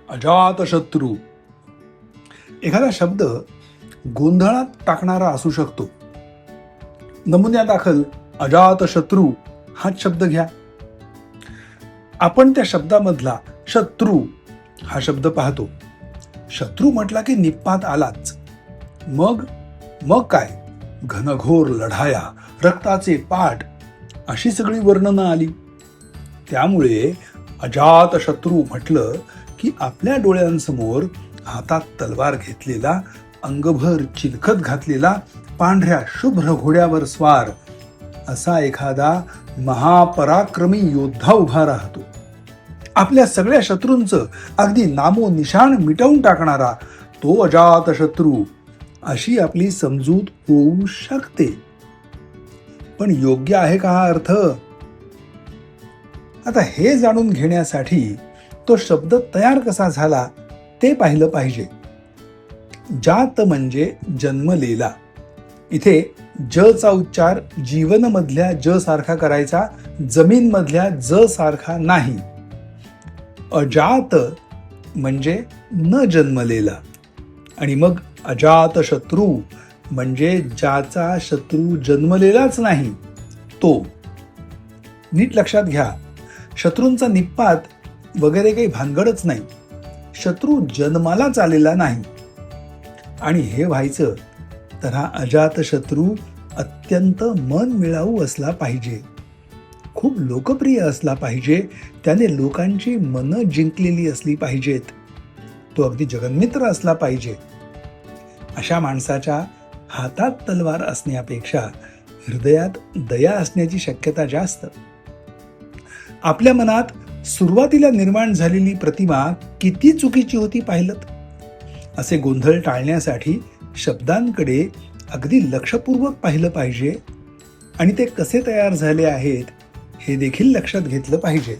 अजातशत्रू. एखादा शब्द गोंधळात टाकणारा असू शकतो. नमुन्यादाखल अजातशत्रू हाच शब्द घ्या. आपण त्या शब्दामधला शत्रू हा शब्द पाहतो. शत्रू म्हटला की निपात आलाच. मग मग काय, घनघोर लढाया, रक्ताचे पाट अशी सगळी वर्णनं आली. त्यामुळे अजातशत्रू म्हटलं की आपल्या डोळ्यांसमोर हातात तलवार घेतलेला, अंगभर चिलखत घातलेला, पांढऱ्या शुभ्र घोड्यावर स्वार असा एखादा महापराक्रमी योद्धा उभा राहतो. आपल्या सगळ्या शत्रूंचं अगदी नामो निशाण मिटवून टाकणारा तो अजातशत्रू अशी आपली समजूत होऊ शकते. पण योग्य आहे का हा अर्थ? आता हे जाणून घेण्यासाठी तो शब्द तयार कसा झाला ते पाहिलं पाहिजे. जात म्हणजे जन्मलेला. इथे ज चा उच्चार जीवन मधल्या ज सारखा करायचा, जमीन मधल्या ज सारखा नाही. अजात म्हणजे न जन्मलेला. आणि मग अजातशत्रू म्हणजे ज्याचा शत्रू जन्मलेलाच नाही तो. नीट लक्षात घ्या, शत्रूंचा निपात वगैरे काही भानगडच नाही. शत्रू जन्मालाच आलेला नाही. आणि हे व्हायचं तर हा अजातशत्रू अत्यंत मन मिळावू असला पाहिजे, खूप लोकप्रिय असला पाहिजे, त्याने लोकांची मनं जिंकलेली असली पाहिजेत, तो अगदी जगन्मित्र असला पाहिजे. अशा माणसाच्या हातात तलवार असण्यापेक्षा हृदयात दया असण्याची शक्यता जास्त. आपल्या मनात सुरुवातीला निर्माण झालेली प्रतिमा किती चुकीची होती पाहिलं. असे गोंधळ टाळण्यासाठी शब्दांकडे अगदी लक्षपूर्वक पाहिलं पाहिजे आणि ते कसे तयार झाले आहेत हे देखील लक्षात घेतलं पाहिजे.